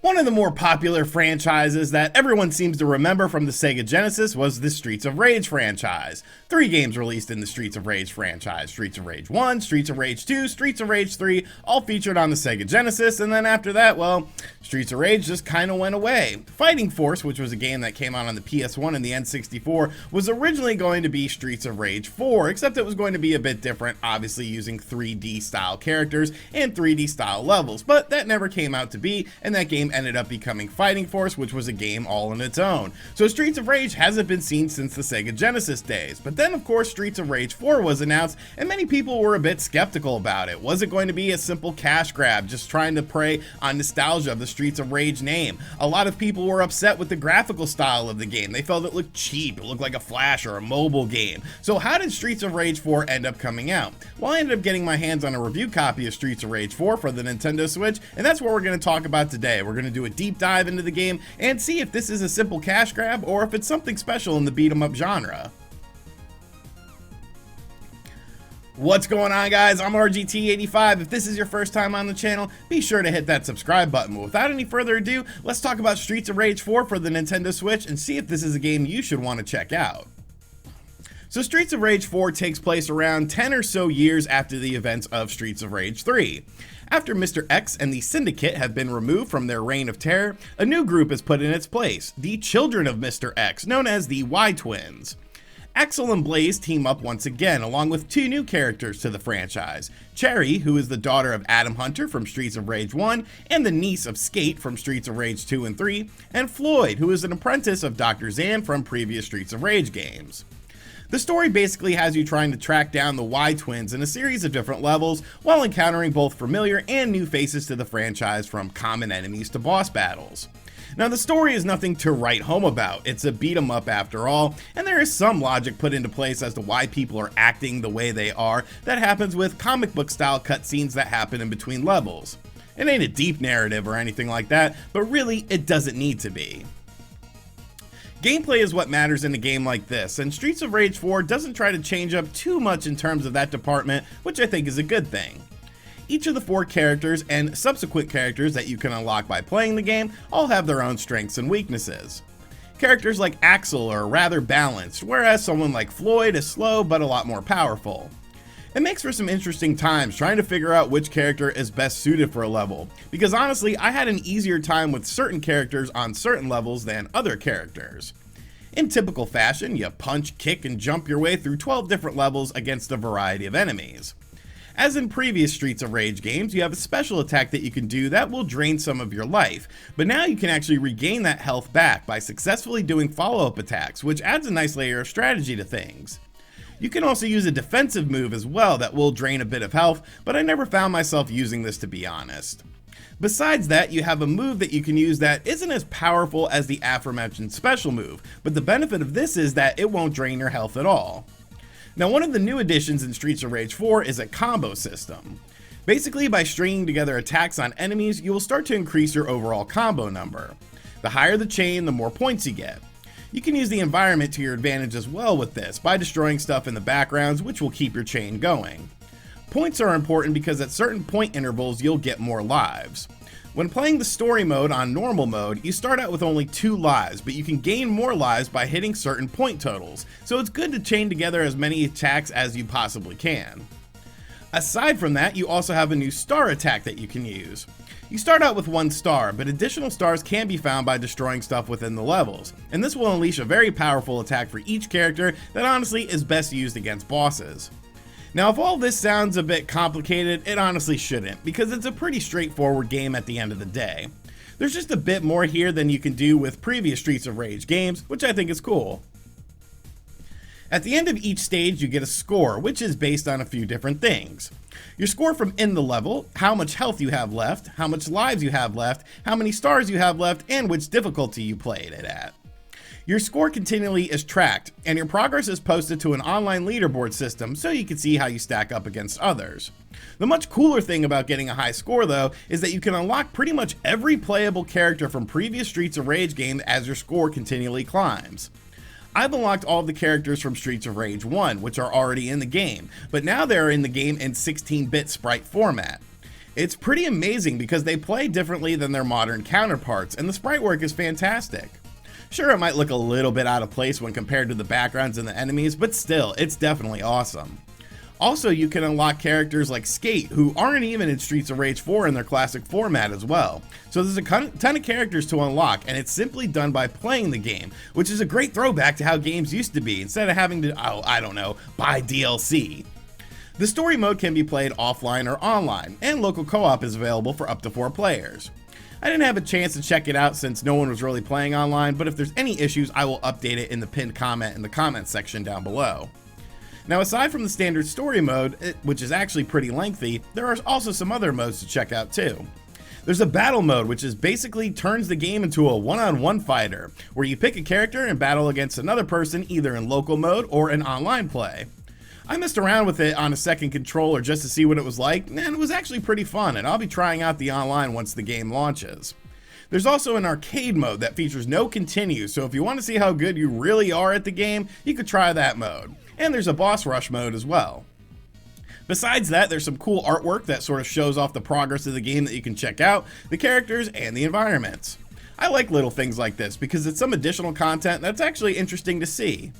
One of the more popular franchises that everyone seems to remember from the Sega Genesis was the Streets of Rage franchise. 3 games released in the Streets of Rage franchise: Streets of Rage 1, Streets of Rage 2, Streets of Rage 3, all featured on the Sega Genesis, and then after that, well, Streets of Rage just kinda went away. Fighting Force, which was a game that came out on the PS1 and the N64, was originally going to be Streets of Rage 4, except it was going to be a bit different, obviously using 3D style characters and 3D style levels, but that never came out to be, and that game ended up becoming Fighting Force, which was a game all on its own. So Streets of Rage hasn't been seen since the Sega Genesis days, but then of course Streets of Rage 4 was announced, and many people were a bit skeptical about it. Was it going to be a simple cash grab, just trying to prey on nostalgia of the Streets of Rage name? A lot of people were upset with the graphical style of the game. They felt it looked cheap, it looked like a Flash or a mobile game. So how did Streets of Rage 4 end up coming out? Well, I ended up getting my hands on a review copy of Streets of Rage 4 for the Nintendo Switch, and that's what we're going to talk about today. We're going to do a deep dive into the game and see if this is a simple cash grab or if it's something special in the beat 'em up genre. What's going on, guys? I'm RGT85. If this is your first time on the channel, be sure to hit that subscribe button. But without any further ado, let's talk about Streets of Rage 4 for the Nintendo Switch and see if this is a game you should want to check out. So Streets of Rage 4 takes place around 10 or so years after the events of Streets of Rage 3. After Mr. X and the Syndicate have been removed from their reign of terror, a new group is put in its place, the Children of Mr. X, known as the Y-Twins. Axel and Blaze team up once again, along with 2 new characters to the franchise. Cherry, who is the daughter of Adam Hunter from Streets of Rage 1, and the niece of Skate from Streets of Rage 2 and 3, and Floyd, who is an apprentice of Dr. Zan from previous Streets of Rage games. The story basically has you trying to track down the Y-Twins in a series of different levels, while encountering both familiar and new faces to the franchise, from common enemies to boss battles. Now, the story is nothing to write home about. It's a beat 'em up after all, and there is some logic put into place as to why people are acting the way they are that happens with comic book style cutscenes that happen in between levels. It ain't a deep narrative or anything like that, but really, it doesn't need to be. Gameplay is what matters in a game like this, and Streets of Rage 4 doesn't try to change up too much in terms of that department, which I think is a good thing. Each of the 4 characters and subsequent characters that you can unlock by playing the game all have their own strengths and weaknesses. Characters like Axel are rather balanced, whereas someone like Floyd is slow but a lot more powerful. It makes for some interesting times trying to figure out which character is best suited for a level, because honestly, I had an easier time with certain characters on certain levels than other characters. In typical fashion, you punch, kick, and jump your way through 12 different levels against a variety of enemies. As in previous Streets of Rage games, you have a special attack that you can do that will drain some of your life, but now you can actually regain that health back by successfully doing follow-up attacks, which adds a nice layer of strategy to things. You can also use a defensive move as well that will drain a bit of health, but I never found myself using this, to be honest. Besides that, you have a move that you can use that isn't as powerful as the aforementioned special move, but the benefit of this is that it won't drain your health at all. Now, one of the new additions in Streets of Rage 4 is a combo system. Basically, by stringing together attacks on enemies, you will start to increase your overall combo number. The higher the chain, the more points you get. You can use the environment to your advantage as well with this, by destroying stuff in the backgrounds, which will keep your chain going. Points are important because at certain point intervals you'll get more lives. When playing the story mode on normal mode, you start out with only 2 lives, but you can gain more lives by hitting certain point totals, so it's good to chain together as many attacks as you possibly can. Aside from that, you also have a new star attack that you can use. You start out with 1 star, but additional stars can be found by destroying stuff within the levels, and this will unleash a very powerful attack for each character that honestly is best used against bosses. Now, if all this sounds a bit complicated, it honestly shouldn't, because it's a pretty straightforward game at the end of the day. There's just a bit more here than you can do with previous Streets of Rage games, which I think is cool. At the end of each stage, you get a score, which is based on a few different things. Your score from in the level, how much health you have left, how much lives you have left, how many stars you have left, and which difficulty you played it at. Your score continually is tracked, and your progress is posted to an online leaderboard system so you can see how you stack up against others. The much cooler thing about getting a high score, though, is that you can unlock pretty much every playable character from previous Streets of Rage games as your score continually climbs. I've unlocked all of the characters from Streets of Rage 1, which are already in the game, but now they're in the game in 16-bit sprite format. It's pretty amazing because they play differently than their modern counterparts, and the sprite work is fantastic. Sure, it might look a little bit out of place when compared to the backgrounds and the enemies, but still, it's definitely awesome. Also, you can unlock characters like Skate, who aren't even in Streets of Rage 4 in their classic format as well. So there's a ton of characters to unlock, and it's simply done by playing the game, which is a great throwback to how games used to be, instead of having to, I don't know, buy DLC. The story mode can be played offline or online, and local co-op is available for up to 4 players. I didn't have a chance to check it out since no one was really playing online, but if there's any issues, I will update it in the pinned comment in the comments section down below. Now, aside from the standard story mode, which is actually pretty lengthy, there are also some other modes to check out too. There's a battle mode, which is basically turns the game into a one-on-one fighter, where you pick a character and battle against another person either in local mode or in online play. I messed around with it on a second controller just to see what it was like, and it was actually pretty fun, and I'll be trying out the online once the game launches. There's also an arcade mode that features no continue, so if you want to see how good you really are at the game, you could try that mode. And there's a boss rush mode as well. Besides that, there's some cool artwork that sort of shows off the progress of the game that you can check out, the characters, and the environments. I like little things like this because it's some additional content that's actually interesting to see.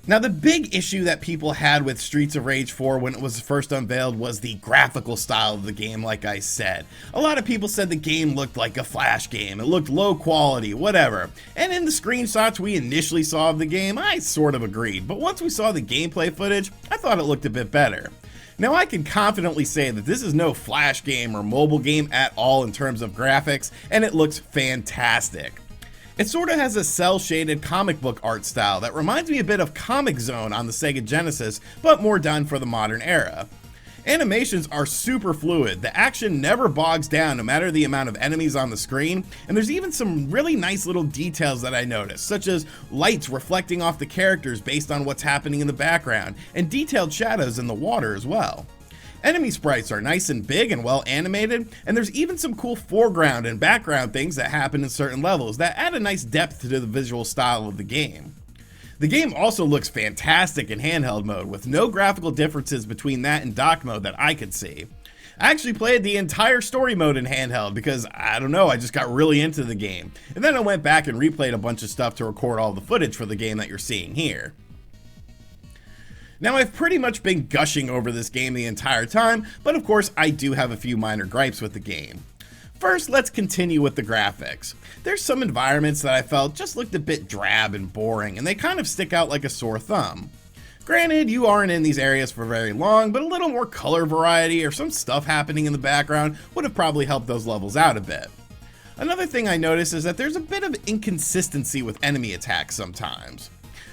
Now, the big issue that people had with Streets of Rage 4 when it was first unveiled was the graphical style of the game, like I said. A lot of people said the game looked like a Flash game, it looked low quality, whatever. And in the screenshots we initially saw of the game, I sort of agreed, but once we saw the gameplay footage, I thought it looked a bit better. Now, I can confidently say that this is no Flash game or mobile game at all in terms of graphics, and it looks fantastic. It sort of has a cel-shaded comic book art style that reminds me a bit of Comic Zone on the Sega Genesis, but more done for the modern era. Animations are super fluid, the action never bogs down no matter the amount of enemies on the screen, and there's even some really nice little details that I noticed, such as lights reflecting off the characters based on what's happening in the background, and detailed shadows in the water as well. Enemy sprites are nice and big and well animated, and there's even some cool foreground and background things that happen in certain levels that add a nice depth to the visual style of the game. The game also looks fantastic in handheld mode, with no graphical differences between that and dock mode that I could see. I actually played the entire story mode in handheld because, I don't know, I just got really into the game, and then I went back and replayed a bunch of stuff to record all the footage for the game that you're seeing here. Now, I've pretty much been gushing over this game the entire time, but of course I do have a few minor gripes with the game. First, let's continue with the graphics. There's some environments that I felt just looked a bit drab and boring, and they kind of stick out like a sore thumb. Granted, you aren't in these areas for very long, but a little more color variety or some stuff happening in the background would have probably helped those levels out a bit. Another thing I noticed is that there's a bit of inconsistency with enemy attacks sometimes.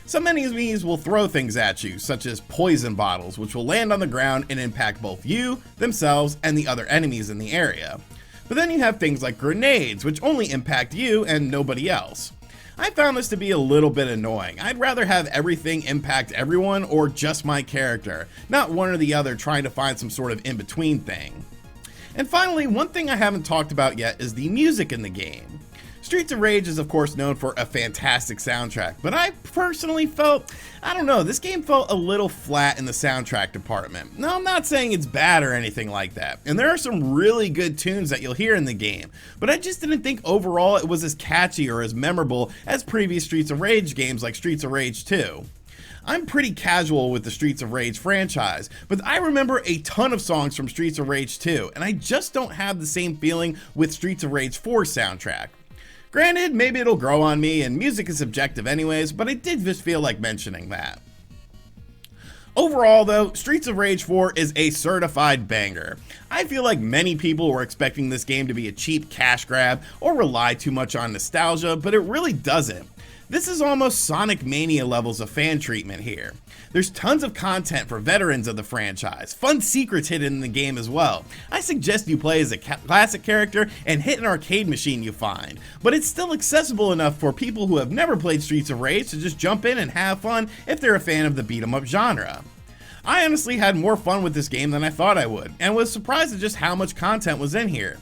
Some enemies will throw things at you, such as poison bottles, which will land on the ground and impact both you, themselves, and the other enemies in the area. But then you have things like grenades, which only impact you and nobody else. I found this to be a little bit annoying. I'd rather have everything impact everyone or just my character, not one or the other trying to find some sort of in-between thing. And finally, one thing I haven't talked about yet is the music in the game. Streets of Rage is of course known for a fantastic soundtrack, but I personally felt, this game felt a little flat in the soundtrack department. Now, I'm not saying it's bad or anything like that, and there are some really good tunes that you'll hear in the game, but I just didn't think overall it was as catchy or as memorable as previous Streets of Rage games like Streets of Rage 2. I'm pretty casual with the Streets of Rage franchise, but I remember a ton of songs from Streets of Rage 2, and I just don't have the same feeling with Streets of Rage 4's soundtrack. Granted, maybe it'll grow on me, and music is subjective anyways, but I did just feel like mentioning that. Overall though, Streets of Rage 4 is a certified banger. I feel like many people were expecting this game to be a cheap cash grab or rely too much on nostalgia, but it really doesn't. This is almost Sonic Mania levels of fan treatment here. There's tons of content for veterans of the franchise, fun secrets hidden in the game as well. I suggest you play as a classic character and hit an arcade machine you find, but it's still accessible enough for people who have never played Streets of Rage to just jump in and have fun if they're a fan of the beat-em-up genre. I honestly had more fun with this game than I thought I would, and was surprised at just how much content was in here.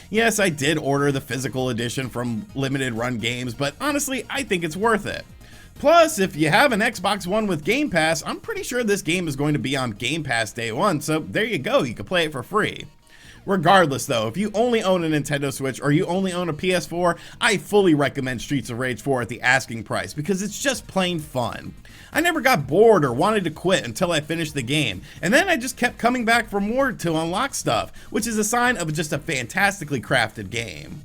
Yes, I did order the physical edition from Limited Run Games, but honestly, I think it's worth it. Plus, if you have an Xbox One with Game Pass, I'm pretty sure this game is going to be on Game Pass day one, so there you go, you can play it for free. Regardless though, if you only own a Nintendo Switch or you only own a PS4, I fully recommend Streets of Rage 4 at the asking price because it's just plain fun. I never got bored or wanted to quit until I finished the game, and then I just kept coming back for more to unlock stuff, which is a sign of just a fantastically crafted game.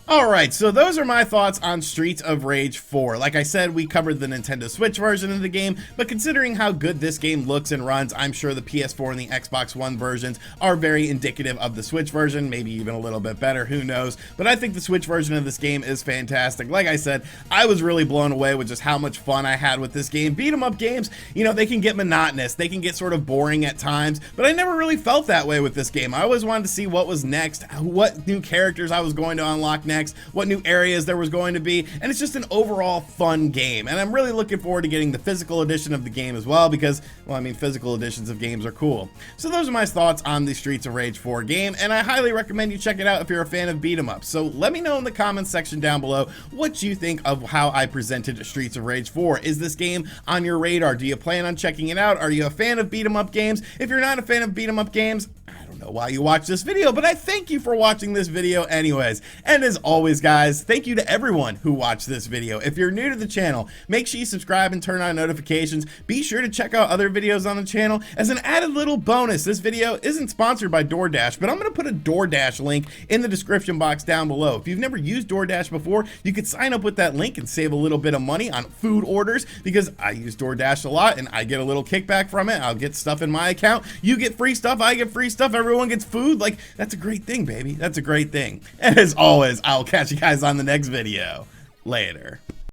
Alright, so those are my thoughts on Streets of Rage 4. Like I said, we covered the Nintendo Switch version of the game, but considering how good this game looks and runs, I'm sure the PS4 and the Xbox One versions are very indicative of the Switch version, maybe even a little bit better, who knows. But I think the Switch version of this game is fantastic. Like I said, I was really blown away with just how much fun I had with this game. Beat 'em up games, you know, they can get monotonous, they can get sort of boring at times, but I never really felt that way with this game. I always wanted to see what was next, what new characters I was going to unlock next, what new areas there was going to be, and it's just an overall fun game. And I'm really looking forward to getting the physical edition of the game as well because, well, I mean, physical editions of games are cool. So those are my thoughts on the Streets of Rage 4 game, and I highly recommend you check it out if you're a fan of beat 'em ups. So let me know in the comments section down below what you think of how I presented Streets of Rage 4. Is this game on your radar? Do you plan on checking it out? Are you a fan of beat 'em up games? If you're not a fan of beat 'em up games, I don't know why you watch this video, but I thank you for watching this video anyways. And as always, guys, thank you to everyone who watched this video. If you're new to the channel, make sure you subscribe and turn on notifications. Be sure to check out other videos on the channel. As an added little bonus, this video isn't sponsored by DoorDash, but I'm going to put a DoorDash link in the description box down below. If you've never used DoorDash before, you could sign up with that link and save a little bit of money on food orders because I use DoorDash a lot and I get a little kickback from it. I'll get stuff in my account. You get free stuff, I get free stuff, everyone gets food. Like, that's a great thing, baby. That's a great thing. And as always, I'll catch you guys on the next video. Later.